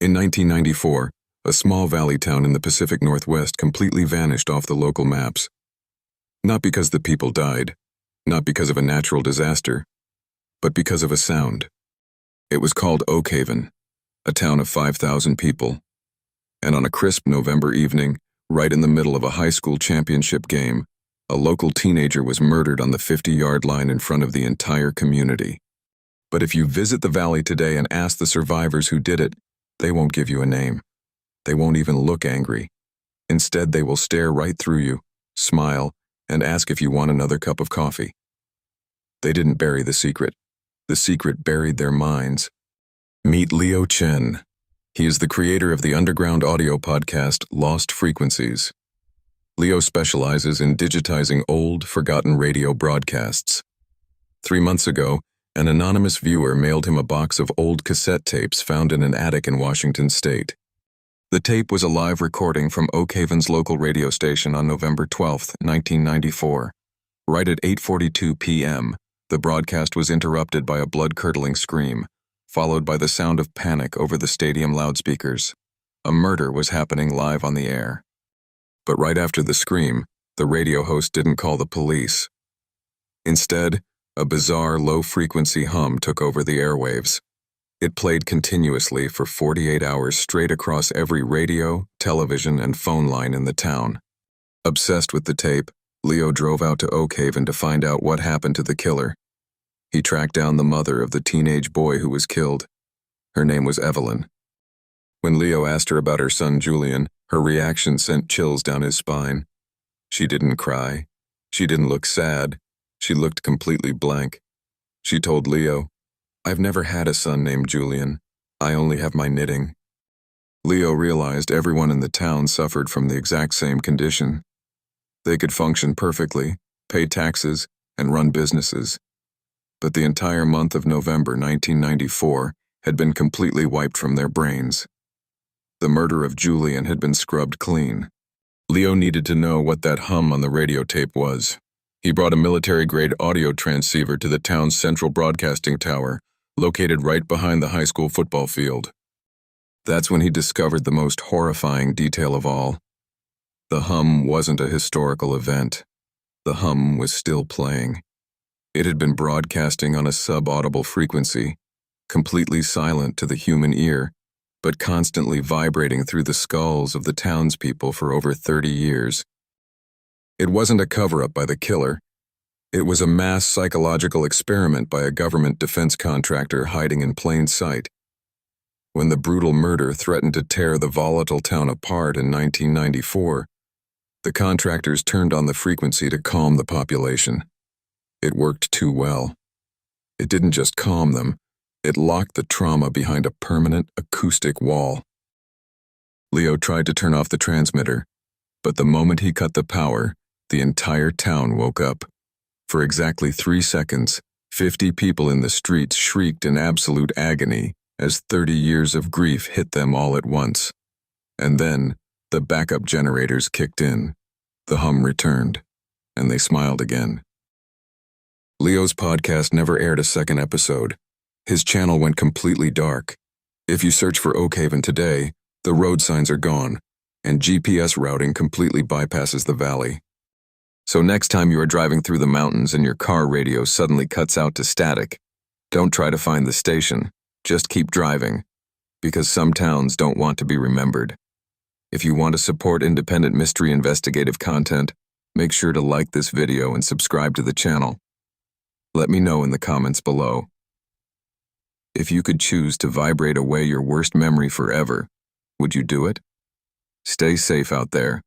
In 1994, a small valley town in the Pacific Northwest completely vanished off the local maps. Not because the people died, not because of a natural disaster, but because of a sound. It was called Oakhaven, a town of 5,000 people. And on a crisp November evening, right in the middle of a high school championship game, a local teenager was murdered on the 50-yard line in front of the entire community. But if you visit the valley today and ask the survivors who did it, they won't give you a name. They won't even look angry. Instead, they will stare right through you, smile, and ask if you want another cup of coffee. They didn't bury the secret. The secret buried their minds. Meet Leo Chen. He is the creator of the underground audio podcast Lost Frequencies. Leo specializes in digitizing old, forgotten radio broadcasts. 3 months ago, an anonymous viewer mailed him a box of old cassette tapes found in an attic in Washington state. The tape was a live recording from Oakhaven's local radio station on November 12, 1994. Right at 8:42 p.m., the broadcast was interrupted by a blood-curdling scream, followed by the sound of panic over the stadium loudspeakers. A murder was happening live on the air. But right after the scream, the radio host didn't call the police. Instead, a bizarre low-frequency hum took over the airwaves. It played continuously for 48 hours straight across every radio, television, and phone line in the town. Obsessed with the tape, Leo drove out to Oakhaven to find out what happened to the killer. He tracked down the mother of the teenage boy who was killed. Her name was Evelyn. When Leo asked her about her son Julian, her reaction sent chills down his spine. She didn't cry. She didn't look sad. She looked completely blank. She told Leo, "I've never had a son named Julian. I only have my knitting." Leo realized everyone in the town suffered from the exact same condition. They could function perfectly, pay taxes, and run businesses. But the entire month of November 1994 had been completely wiped from their brains. The murder of Julian had been scrubbed clean. Leo needed to know what that hum on the radio tape was. He brought a military-grade audio transceiver to the town's central broadcasting tower, located right behind the high school football field. That's when he discovered the most horrifying detail of all. The hum wasn't a historical event. The hum was still playing. It had been broadcasting on a sub-audible frequency, completely silent to the human ear, but constantly vibrating through the skulls of the townspeople for over 30 years. It wasn't a cover-up by the killer. It was a mass psychological experiment by a government defense contractor hiding in plain sight. When the brutal murder threatened to tear the volatile town apart in 1994, the contractors turned on the frequency to calm the population. It worked too well. It didn't just calm them, it locked the trauma behind a permanent acoustic wall. Leo tried to turn off the transmitter, but the moment he cut the power, the entire town woke up. For exactly 3 seconds, 50 people in the streets shrieked in absolute agony as 30 years of grief hit them all at once. And then, the backup generators kicked in. The hum returned, and they smiled again. Leo's podcast never aired a second episode. His channel went completely dark. If you search for Oakhaven today, the road signs are gone, and GPS routing completely bypasses the valley. So next time you are driving through the mountains and your car radio suddenly cuts out to static, don't try to find the station, just keep driving, because some towns don't want to be remembered. If you want to support independent mystery investigative content, make sure to like this video and subscribe to the channel. Let me know in the comments below. If you could choose to vibrate away your worst memory forever, would you do it? Stay safe out there.